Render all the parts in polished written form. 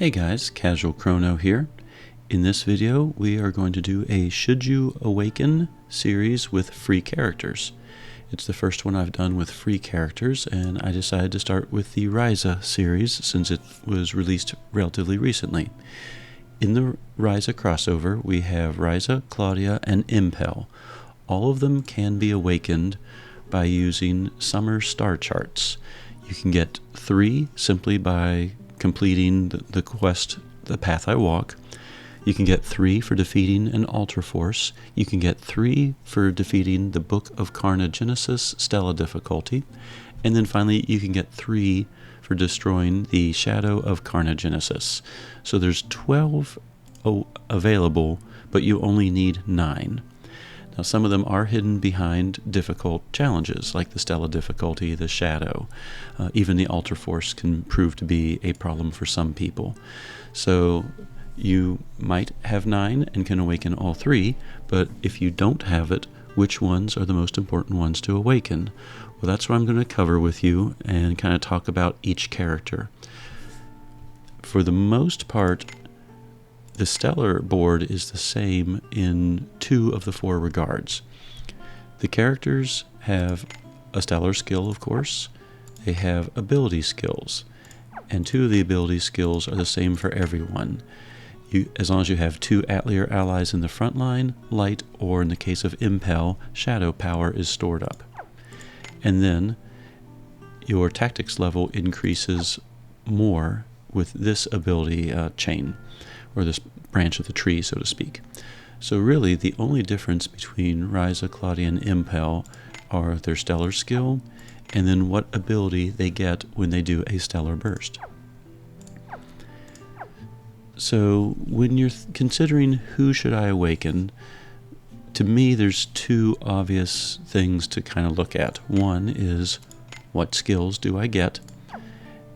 Hey guys, Casual Crono here. In this video we are going to do a Should You Awaken series with free characters. It's the first one I've done with free characters, and I decided to start with the Ryza series since it was released relatively recently. In the Ryza crossover we have Ryza, Klaudia, and Empel. All of them can be awakened by using Summer Starcharts. You can get 3 simply by completing the quest, The Path I Walk. You can get 3 for defeating an Altar Force. You can get 3 for defeating the Book of Carnogenesis Stella difficulty. And then finally you can get 3 for destroying the Shadow of Carnogenesis. So there's 12 available, but you only need 9. Now some of them are hidden behind difficult challenges, like the Stella difficulty, the Shadow. Even the Altar Force can prove to be a problem for some people. So you might have 9 and can awaken all 3, but if you don't have it, which ones are the most important ones to awaken? Well, that's what I'm going to cover with you and kind of talk about each character. For the most part, the Stellar board is the same in 2 of the 4 regards. The characters have a Stellar skill, of course. They have ability skills, and 2 of the ability skills are the same for everyone. As long as you have 2 Atelier allies in the front line, light, or in the case of Empel, shadow power is stored up. And then your tactics level increases more with this ability chain, or this branch of the tree, so to speak. So really, the only difference between Ryza, Klaudia, and Empel are their Stellar skill, and then what ability they get when they do a Stellar Burst. So when you're considering who should I awaken, to me there's 2 obvious things to kind of look at. One is, what skills do I get?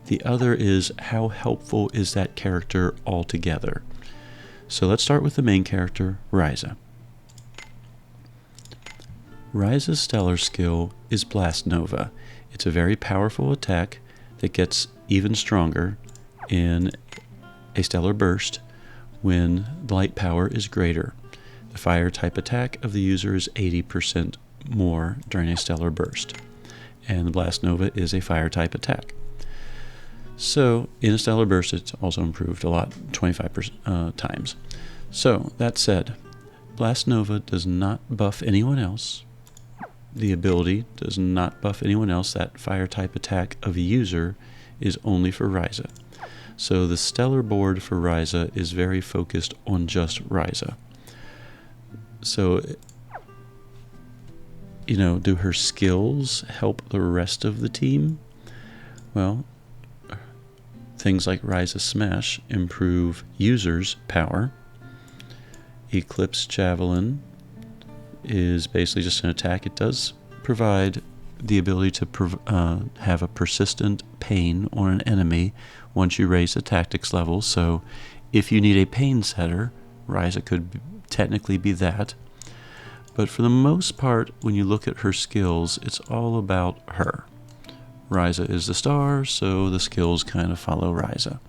The other is, how helpful is that character altogether? So let's start with the main character, Ryza. Ryza's Stellar skill is Blast Nova. It's a very powerful attack that gets even stronger in a Stellar Burst when the light power is greater. The fire type attack of the user is 80% more during a Stellar Burst, and the Blast Nova is a fire type attack. So in a Stellar Burst it's also improved a lot, 25 times. So that said, Blast Nova does not buff anyone else. The ability does not buff anyone else. That fire type attack of a user is only for Ryza. So the Stellar board for Ryza is very focused on just Ryza. So, do her skills help the rest of the team? Well, things like Ryza Smash improve users' power. Eclipse Javelin is basically just an attack. It does provide the ability to have a persistent pain on an enemy once you raise the tactics level. So if you need a pain setter, Ryza could technically be that. But for the most part, when you look at her skills, it's all about her. Ryza is the star, so the skills kind of follow Ryza.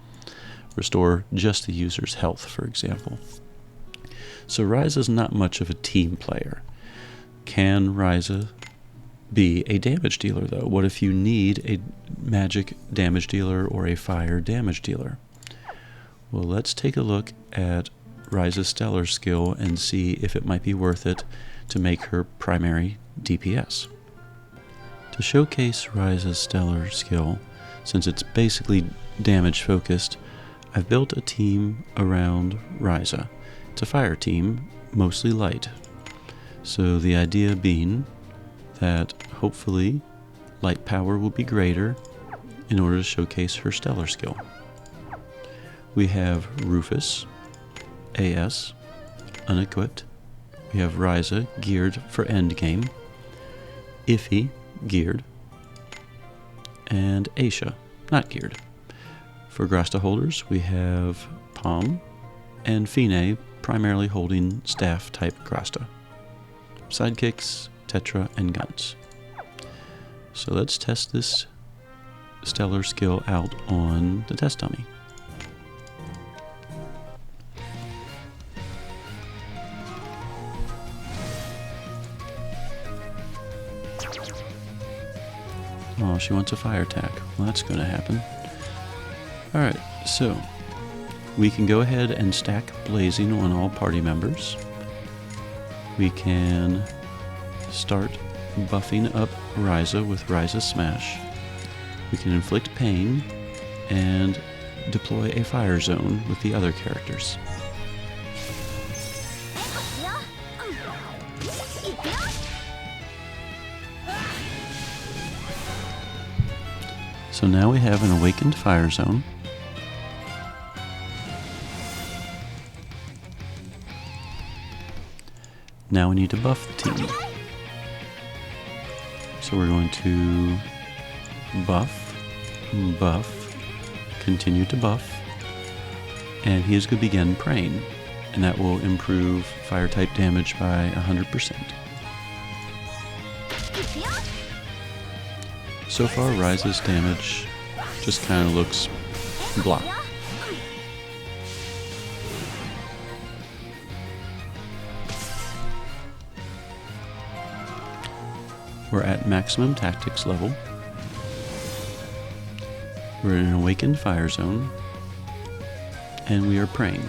Restore just the user's health, for example. So Ryza's not much of a team player. Can Ryza be a damage dealer, though? What if you need a magic damage dealer or a fire damage dealer? Well, let's take a look at Ryza's Stellar skill and see if it might be worth it to make her primary DPS. To showcase Ryza's Stellar skill, since it's basically damage focused, I've built a team around Ryza. It's a fire team, mostly light. So the idea being that hopefully light power will be greater in order to showcase her Stellar skill. We have Rufus, AS, unequipped. We have Ryza, geared for endgame. Iffy, geared. And Aisha, not geared. For Grasta holders, we have Palm and Fine, primarily holding staff type Grasta. Sidekicks, Tetra, and guns. So let's test this Stellar skill out on the test dummy. Oh, she wants a fire attack. Well, that's going to happen. Alright, so we can go ahead and stack blazing on all party members. We can start buffing up Ryza with Ryza Smash. We can inflict pain and deploy a fire zone with the other characters. So now we have an awakened fire zone. Now we need to buff the team. So we're going to buff, continue to buff, and he is going to begin praying, and that will improve fire type damage by 100%. So far, Ryza's damage just kind of looks blah. We're at maximum tactics level. We're in an awakened fire zone, and we are praying.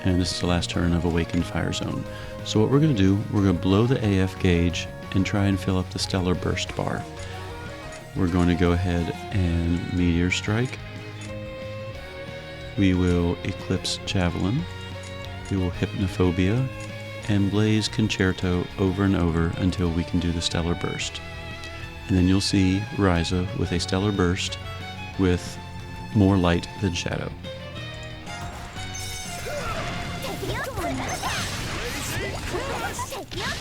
And this is the last turn of awakened fire zone. So what we're going to do, we're going to blow the AF gauge and try and fill up the stellar burst bar. We're going to go ahead and meteor strike. We will eclipse javelin. We will hypnophobia and blaze concerto over and over until we can do the stellar burst. And then you'll see Ryza with a stellar burst with more light than shadow.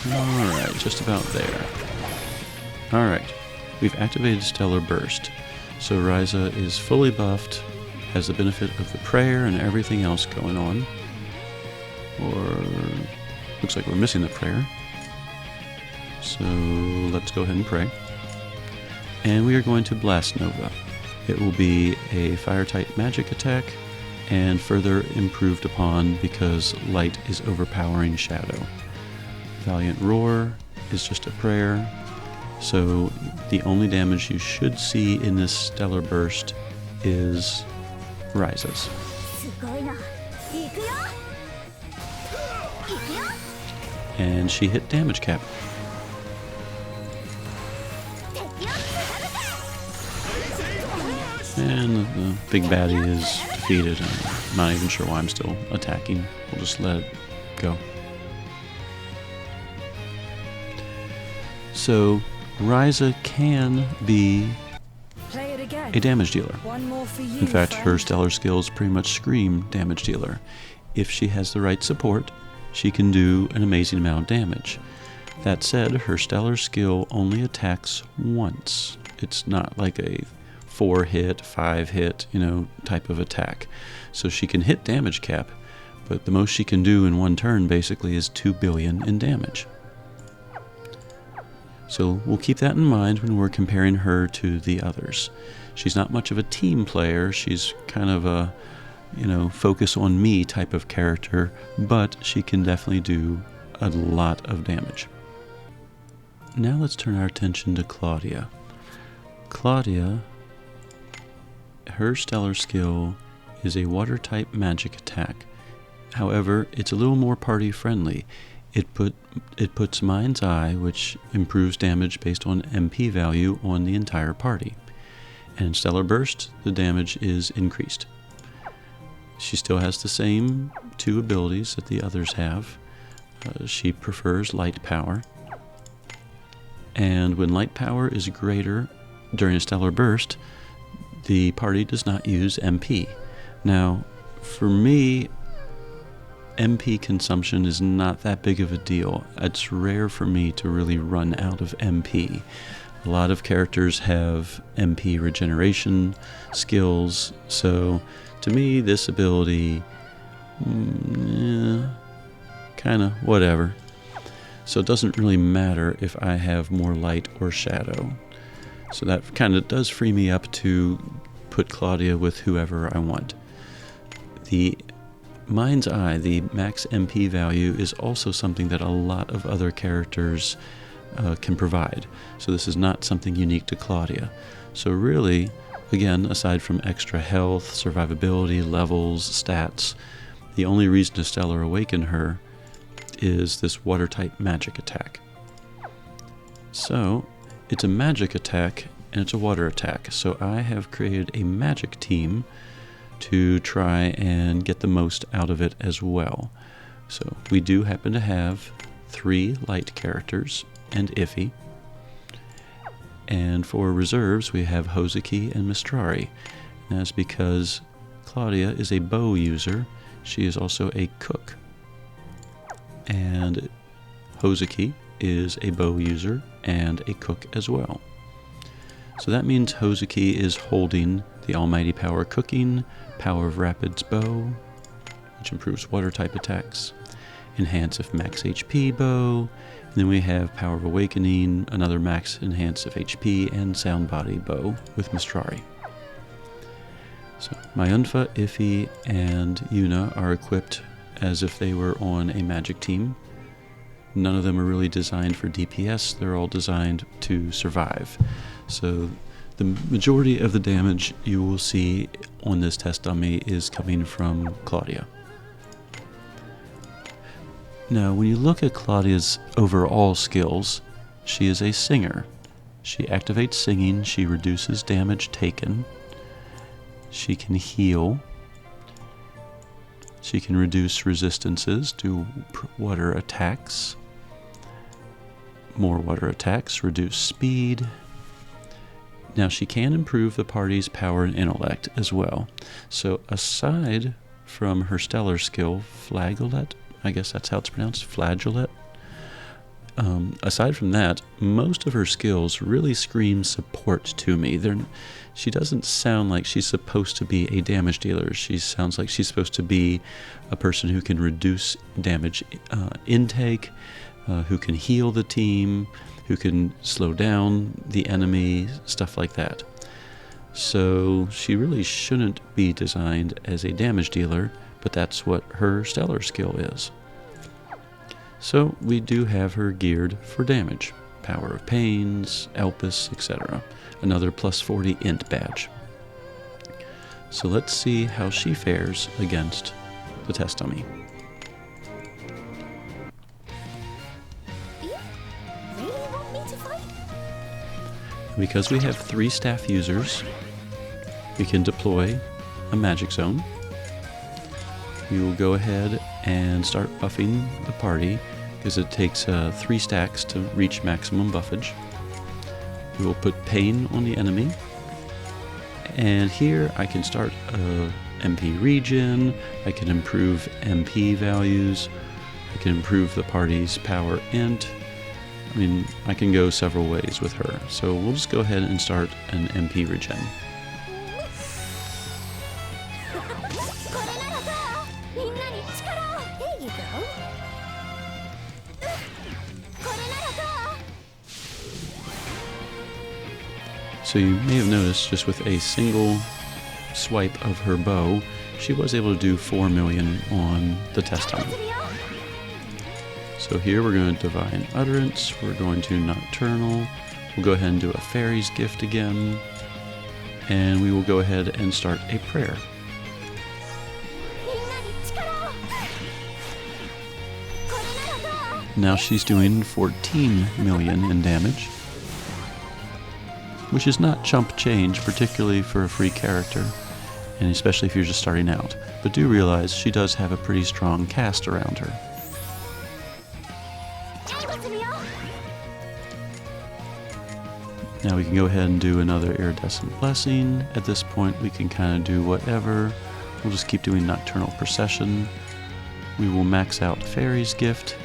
Alright, just about there. Alright, we've activated Stellar Burst. So Ryza is fully buffed, has the benefit of the prayer and everything else going on. Or, looks like we're missing the prayer. So let's go ahead and pray. And we are going to Blast Nova. It will be a fire-type magic attack and further improved upon because light is overpowering shadow. Valiant Roar is just a prayer, so the only damage you should see in this Stellar Burst is Ryza's. And she hit damage cap. And the big baddie is defeated. I'm not even sure why I'm still attacking. We'll just let it go. So, Ryza can be a damage dealer. In fact, her stellar skills pretty much scream damage dealer. If she has the right support, she can do an amazing amount of damage. That said, her stellar skill only attacks once. It's not like a 4-hit, 5-hit, type of attack. So she can hit damage cap, but the most she can do in one turn basically is 2 billion in damage. So we'll keep that in mind when we're comparing her to the others. She's not much of a team player. She's kind of a, focus on me type of character, but she can definitely do a lot of damage. Now let's turn our attention to Klaudia. Klaudia, her stellar skill is a water type magic attack. However, it's a little more party friendly. It puts Mind's Eye, which improves damage based on MP value on the entire party. And in Stellar Burst, the damage is increased. She still has the same 2 abilities that the others have. She prefers light power. And when light power is greater during a Stellar Burst, the party does not use MP. Now, for me, MP consumption is not that big of a deal. It's rare for me to really run out of MP. A lot of characters have MP regeneration skills, so to me this ability, kinda whatever. So it doesn't really matter if I have more light or shadow. So that kinda does free me up to put Klaudia with whoever I want. The Mind's Eye, the max MP value, is also something that a lot of other characters can provide. So this is not something unique to Klaudia. So really, again, aside from extra health, survivability, levels, stats, the only reason to Stellar Awaken her is this water-type magic attack. So it's a magic attack and it's a water attack. So I have created a magic team to try and get the most out of it as well. So we do happen to have 3 light characters and Iffy. And for reserves we have Hozuki and Mistrari. And that's because Klaudia is a bow user. She is also a cook. And Hozuki is a bow user and a cook as well. So that means Hozuki is holding the Almighty Power Cooking, Power of Rapids Bow, which improves water type attacks, Enhance if max HP bow, and then we have Power of Awakening, another max enhance if HP, and Sound Body bow with Mistrari. So Mayunfa, Iffy, and Yuna are equipped as if they were on a magic team. None of them are really designed for DPS, they're all designed to survive. So the majority of the damage you will see on this test dummy is coming from Klaudia. Now when you look at Claudia's overall skills, she is a singer. She activates singing, she reduces damage taken, she can heal, she can reduce resistances to water attacks, more water attacks, reduce speed. Now she can improve the party's power and intellect as well. So aside from her stellar skill, Flageolet, I guess that's how it's pronounced, Flageolet. Aside from that, most of her skills really scream support to me. She doesn't sound like she's supposed to be a damage dealer. She sounds like she's supposed to be a person who can reduce damage intake, who can heal the team, who can slow down the enemy, stuff like that. So she really shouldn't be designed as a damage dealer, but that's what her stellar skill is. So we do have her geared for damage. Power of Pains, Elpis, etc. Another plus 40 int badge. So let's see how she fares against the test dummy. Because we have 3 staff users, we can deploy a magic zone. We will go ahead and start buffing the party because it takes 3 stacks to reach maximum buffage. We will put pain on the enemy, and here I can start MP regen, I can improve MP values, I can improve the party's power int. I mean, I can go several ways with her, so we'll just go ahead and start an MP regen. So you may have noticed just with a single swipe of her bow, she was able to do 4 million on the test dummy. So here we're going to Divine Utterance, we're going to Nocturnal, we'll go ahead and do a Fairy's Gift again, and we will go ahead and start a prayer. Now she's doing 14 million in damage, which is not chump change, particularly for a free character, and especially if you're just starting out. But do realize she does have a pretty strong cast around her. Now we can go ahead and do another Iridescent Blessing. At this point we can kind of do whatever. We'll just keep doing Nocturnal Procession. We will max out Fairy's Gift,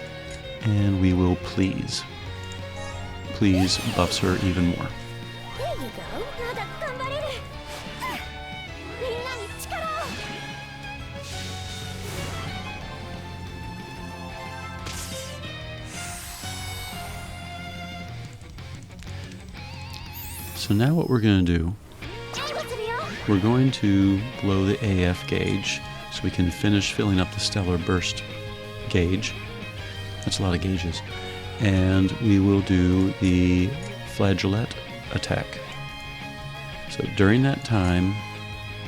and we will Please. Please buffs her even more. So now what we're going to do, we're going to blow the AF gauge so we can finish filling up the Stellar Burst gauge. That's a lot of gauges. and we will do the flagellate attack. So during that time,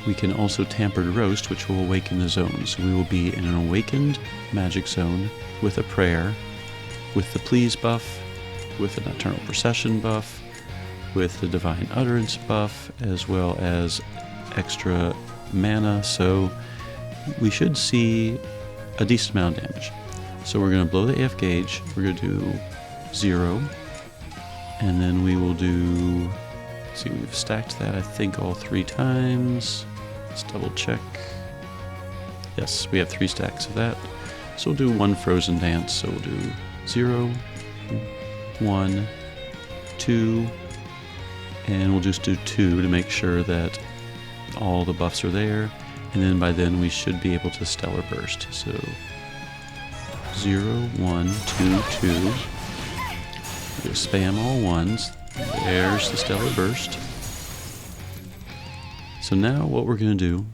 we can also Tampered Roast, which will awaken the zone. So we will be in an awakened magic zone with a prayer, with the Please buff, with an Eternal Procession buff, with the Divine Utterance buff, as well as extra mana. So we should see a decent amount of damage. So we're going to blow the AF gauge. We're going to do 0, and then we will do, let's see, we've stacked that I think all 3 times. Let's double check. Yes, we have 3 stacks of that. So we'll do 1 Frozen Dance. So we'll do 0, 1, 2, and we'll just do 2 to make sure that all the buffs are there. And then by then we should be able to Stellar Burst. So 0, 1, 2, 2. We'll spam all 1s. There's the Stellar Burst. So now what we're going to do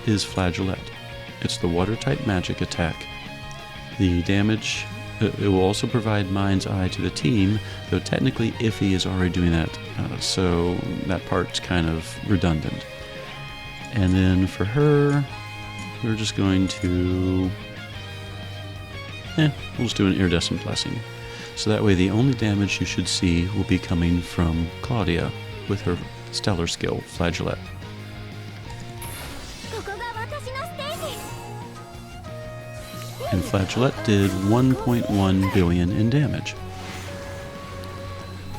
is Flagellate. It's the water type magic attack. The damage, it will also provide Mind's Eye to the team, though technically Iffy is already doing that, so that part's kind of redundant. And then for her, we're just going to, we'll just do an Iridescent Blessing. So that way the only damage you should see will be coming from Klaudia with her stellar skill, Flagellate. And Flagellate did 1.1 billion in damage,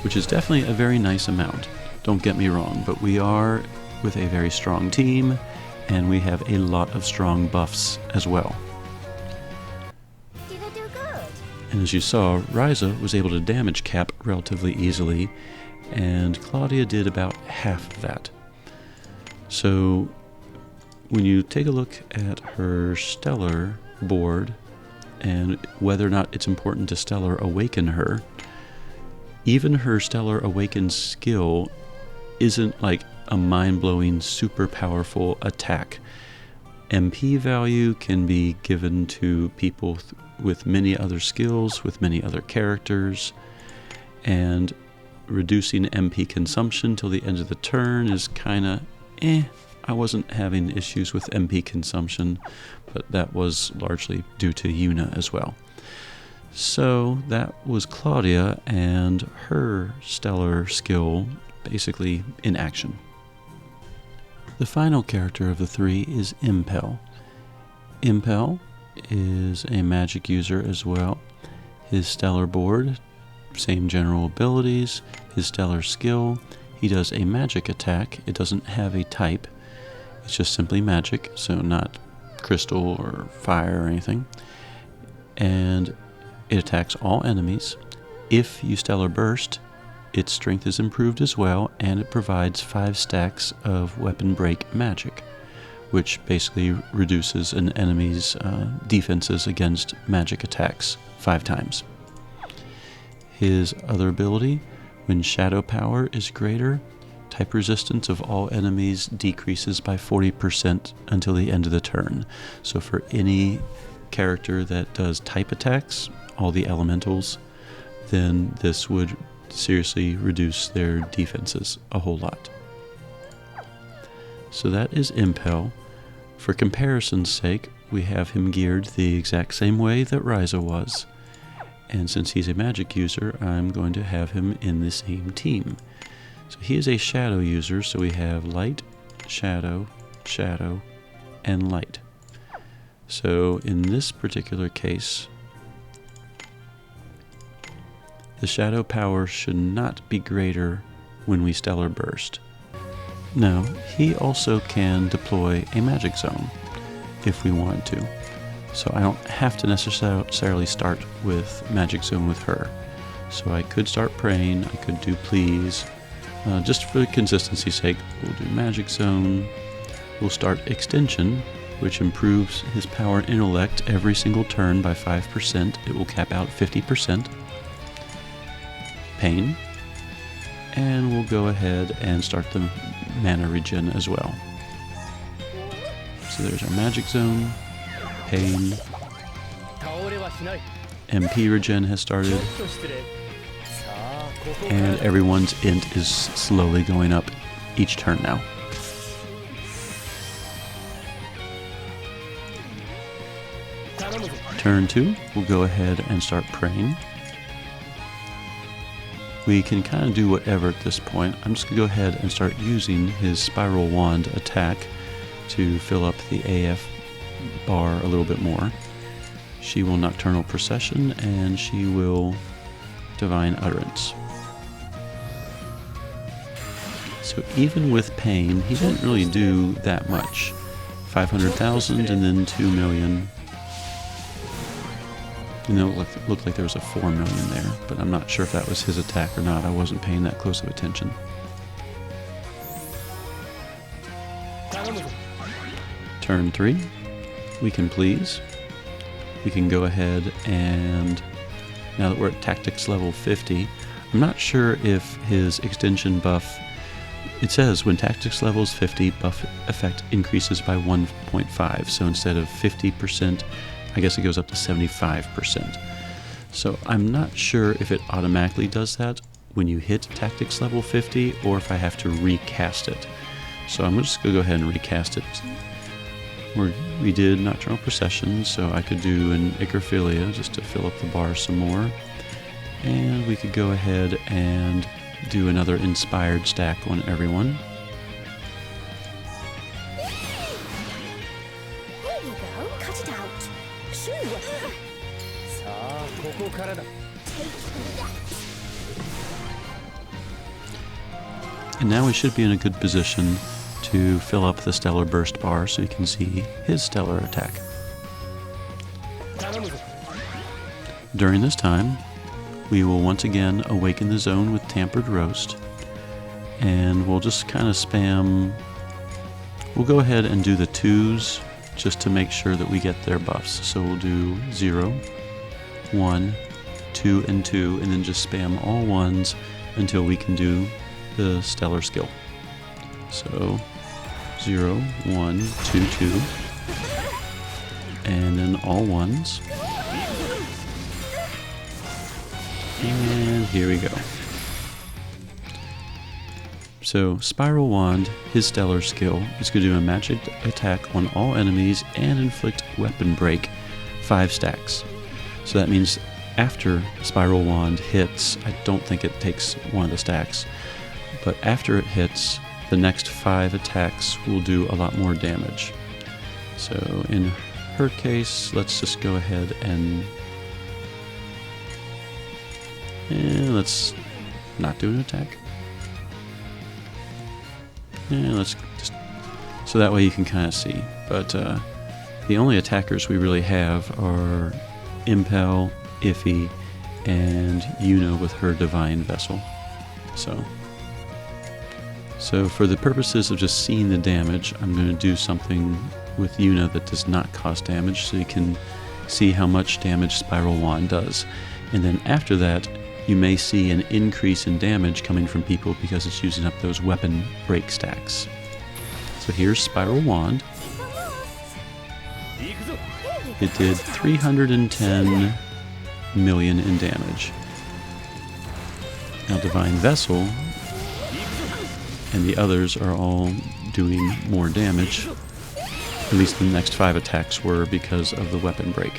which is definitely a very nice amount. Don't get me wrong, but we are with a very strong team, and we have a lot of strong buffs as well. Did I do good? And as you saw, Ryza was able to damage cap relatively easily, and Klaudia did about half of that. So when you take a look at her stellar board and whether or not it's important to Stellar Awaken her, even her Stellar Awaken skill isn't like a mind-blowing, super powerful attack. MP value can be given to people with many other skills, with many other characters, and reducing MP consumption till the end of the turn is kind of I wasn't having issues with MP consumption, but that was largely due to Yuna as well. So that was Klaudia and her stellar skill basically in action. The final character of the 3 is Empel. Empel is a magic user as well. His stellar board, same general abilities, his stellar skill, he does a magic attack. It doesn't have a type. It's just simply magic, so not crystal or fire or anything. And it attacks all enemies. If you Stellar Burst, its strength is improved as well, and it provides 5 stacks of weapon break magic, which basically reduces an enemy's defenses against magic attacks 5 times. His other ability, when shadow power is greater, type resistance of all enemies decreases by 40% until the end of the turn. So for any character that does type attacks, all the elementals, then this would seriously reduce their defenses a whole lot. So that is Empel. For comparison's sake, we have him geared the exact same way that Ryza was. And since he's a magic user, I'm going to have him in the same team. So he is a shadow user, so we have light, shadow, shadow, and light. So in this particular case, the shadow power should not be greater when we Stellar Burst. Now, he also can deploy a magic zone if we want to. So I don't have to necessarily start with magic zone with her. So I could start praying, I could do please. Just for consistency's sake, we'll do magic zone. We'll start extension, which improves his power and intellect every single turn by 5%. It will cap out 50%. Pain. And we'll go ahead and start the mana regen as well. So there's our magic zone, pain, MP regen has started, and everyone's int is slowly going up each turn now. Turn 2, we'll go ahead and start praying. We can kind of do whatever at this point. I'm just going to go ahead and start using his Spiral Wand attack to fill up the AF bar a little bit more. She will Nocturnal Procession, and she will Divine Utterance. So even with Pain, he didn't really do that much. 500,000 and then 2 million. You know, it looked like there was a 4 million there, but I'm not sure if that was his attack or not. I wasn't paying that close of attention. Turn 3, we can please. We can go ahead and, now that we're at Tactics level 50, I'm not sure if his extension buff, it says when Tactics level is 50, buff effect increases by 1.5, so instead of 50%, I guess it goes up to 75%. So I'm not sure if it automatically does that when you hit Tactics level 50 or if I have to recast it. So I'm just going to go ahead and recast it. We did Nocturnal Procession, so I could do an Icrophilia just to fill up the bar some more. And we could go ahead and do another Inspired stack on everyone. And now we should be in a good position to fill up the Stellar Burst bar so you can see his stellar attack. During this time, we will once again awaken the zone with Tampered Roast, and we'll just kind of spam. We'll go ahead and do the 2s just to make sure that we get their buffs. So we'll do 0, 1, 2, and 2, and then just spam all 1s until we can do the stellar skill. So 0, 1, 2, 2, and then all 1s. And here we go. So Spiral Wand, his stellar skill, is going to do a magic attack on all enemies and inflict weapon break 5 stacks. So that means after Spiral Wand hits, I don't think it takes one of the stacks, but after it hits, the next 5 attacks will do a lot more damage. So in her case, let's just go ahead and let's not do an attack. And let's just, so that way you can kind of see. But the only attackers we really have are Empel, Iffy, and Yuno with her Divine Vessel. So for the purposes of just seeing the damage, I'm going to do something with Yuno that does not cause damage, so you can see how much damage Spiral Wand does. And then after that, you may see an increase in damage coming from people because it's using up those weapon break stacks. So here's Spiral Wand. It did 310 million in damage. Now Divine Vessel and the others are all doing more damage. At least the next 5 attacks were because of the weapon break.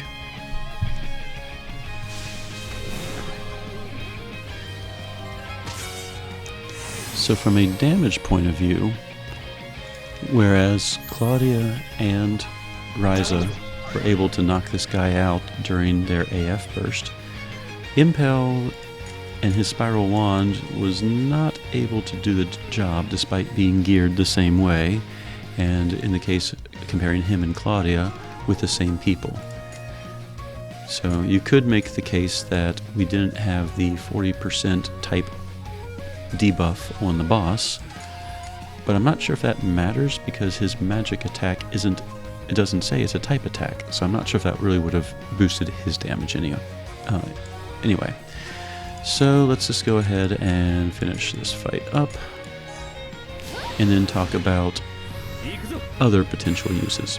So from a damage point of view, whereas Klaudia and Ryza were able to knock this guy out during their AF burst, Empel and his Spiral Wand was not able to do the job despite being geared the same way, and in the case comparing him and Klaudia with the same people. So you could make the case that we didn't have the 40% type debuff on the boss, but I'm not sure if that matters because his magic attack it doesn't say it's a type attack, so I'm not sure if that really would have boosted his damage anyway. So let's just go ahead and finish this fight up and then talk about other potential uses.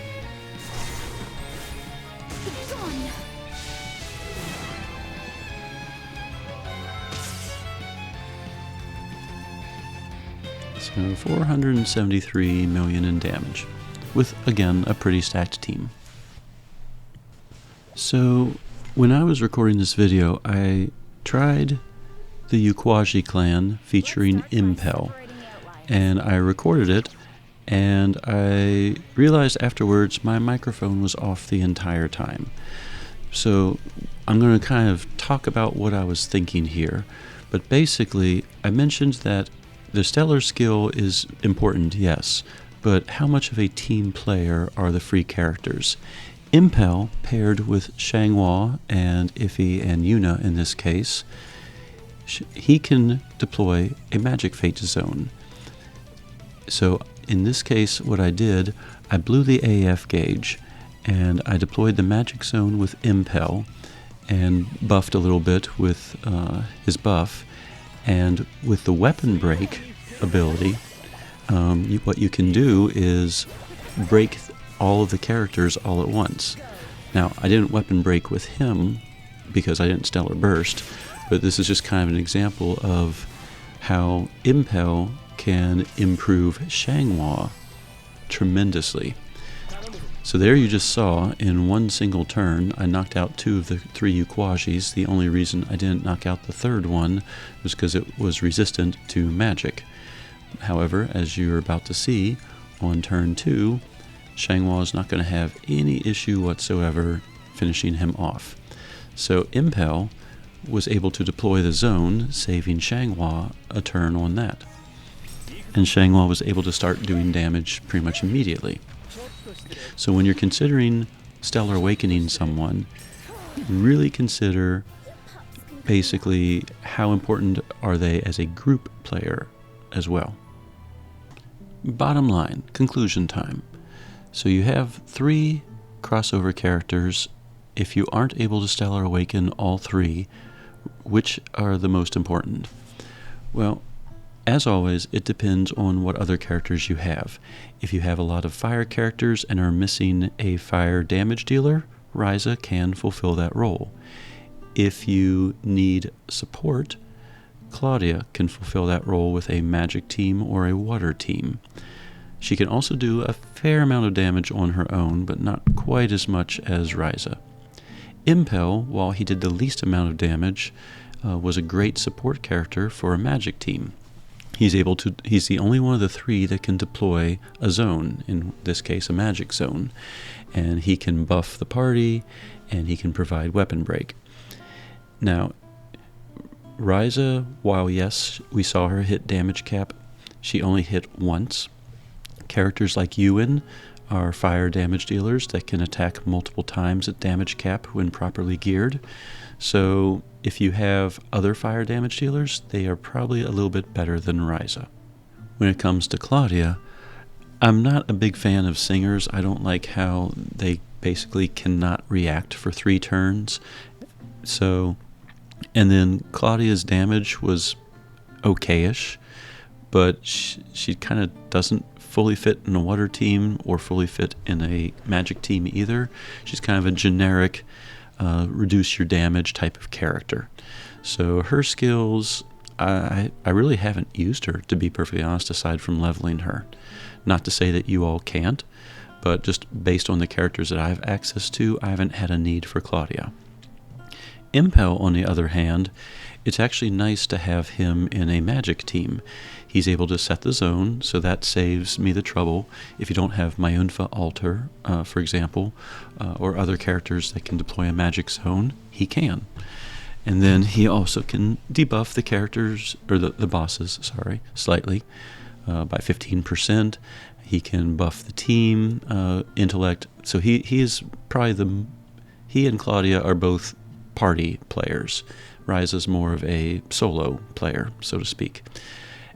So 473 million in damage, with, again, a pretty stacked team. So, when I was recording this video, I tried the Ukwaji clan featuring Empel, and I recorded it, and I realized afterwards my microphone was off the entire time. So I'm going to kind of talk about what I was thinking here, but basically I mentioned that the stellar skill is important, yes, but how much of a team player are the free characters? Empel, paired with Shanghua and Iffy and Yuna in this case, he can deploy a Magic Fate zone. So in this case, what I did, I blew the AF gauge and I deployed the Magic Zone with Empel and buffed a little bit with his buff. And with the Weapon Break ability, what you can do is break all of the characters all at once. Now, I didn't Weapon Break with him because I didn't Stellar Burst, but this is just kind of an example of how Empel can improve Shanghua tremendously. So there you just saw, in one single turn, I knocked out 2 of the 3 Ukwajis. The only reason I didn't knock out the third one was because it was resistant to magic. However, as you're about to see, on turn 2, Shanghua is not going to have any issue whatsoever finishing him off. So Empel was able to deploy the zone, saving Shanghua a turn on that. And Shanghua was able to start doing damage pretty much immediately. So when you're considering Stellar Awakening someone, really consider basically how important are they as a group player as well. Bottom line, conclusion time. So you have 3 crossover characters. If you aren't able to Stellar Awaken all 3, which are the most important? Well, as always, it depends on what other characters you have. If you have a lot of fire characters and are missing a fire damage dealer, Ryza can fulfill that role. If you need support, Klaudia can fulfill that role with a magic team or a water team. She can also do a fair amount of damage on her own, but not quite as much as Ryza. Empel, while he did the least amount of damage, was a great support character for a magic team. He's the only one of the 3 that can deploy a zone, in this case a magic zone, and he can buff the party and he can provide weapon break. Now, Ryza, while yes, we saw her hit damage cap, she only hit once. Characters like Ewan are fire damage dealers that can attack multiple times at damage cap when properly geared. So if you have other fire damage dealers, they are probably a little bit better than Ryza. When it comes to Klaudia, I'm not a big fan of singers. I don't like how they basically cannot react for 3 turns. And then Claudia's damage was okay-ish, but she kind of doesn't fully fit in a water team or fully fit in a magic team either. She's kind of a generic reduce your damage type of character. So her skills, I really haven't used her, to be perfectly honest, aside from leveling her. Not to say that you all can't, but just based on the characters that I have access to, I haven't had a need for Klaudia. Empel, on the other hand, it's actually nice to have him in a magic team. He's able to set the zone, so that saves me the trouble. If you don't have Myunfa Altar, for example, or other characters that can deploy a magic zone, he can. And then he also can debuff the characters, or the bosses, slightly, by 15%. He can buff the team, intellect. So he is probably he and Klaudia are both party players. Ryza's more of a solo player, so to speak.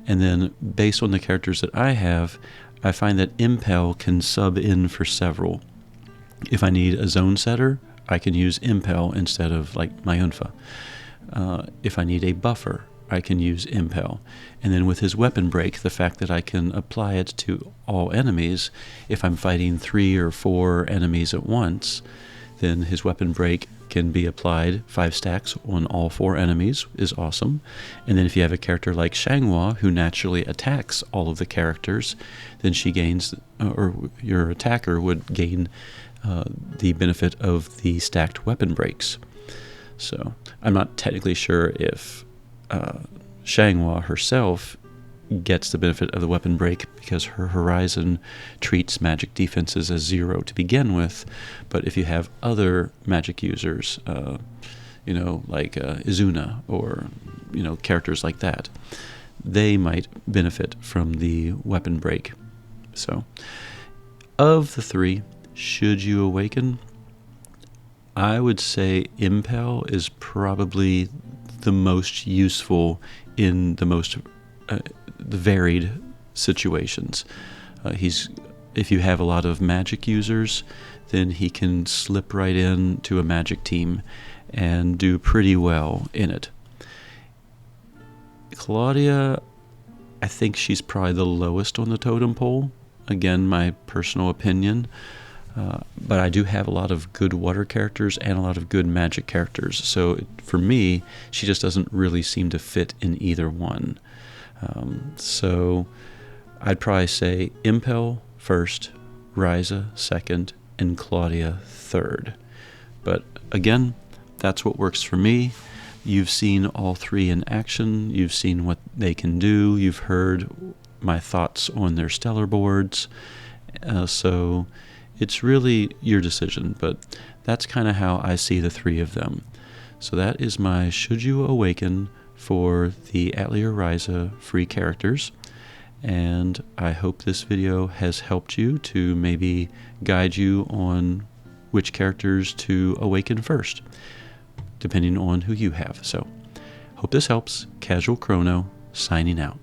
And then, based on the characters that I have, I find that Empel can sub in for several. If I need a zone setter, I can use Empel instead of, like, Myunfa. If I need a buffer, I can use Empel. And then with his weapon break, the fact that I can apply it to all enemies, if I'm fighting 3 or 4 enemies at once, then his weapon break can be applied 5 stacks on all 4 enemies, is awesome. And then if you have a character like Xianghua who naturally attacks all of the characters, then she gains, or your attacker would gain the benefit of the stacked weapon breaks. So I'm not technically sure if Xianghua herself gets the benefit of the weapon break because her Horizon treats magic defenses as 0 to begin with, but if you have other magic users, like Izuna or characters like that, they might benefit from the weapon break. So of the 3, should you awaken, I would say Empel is probably the most useful in the most the varied situations. If you have a lot of magic users, then he can slip right in to a magic team and do pretty well in it. Klaudia, I think she's probably the lowest on the totem pole. Again, my personal opinion. But I do have a lot of good water characters and a lot of good magic characters. So for me, she just doesn't really seem to fit in either one. So I'd probably say Empel first, Ryza second, and Klaudia third. But again, that's what works for me. You've seen all 3 in action. You've seen what they can do. You've heard my thoughts on their stellar boards. So it's really your decision, but that's kind of how I see the 3 of them. So that is my Should You Awaken for the Atelier Ryza free characters, and I hope this video has helped you to maybe guide you on which characters to awaken first, depending on who you have. So hope this helps. Casual Crono signing out.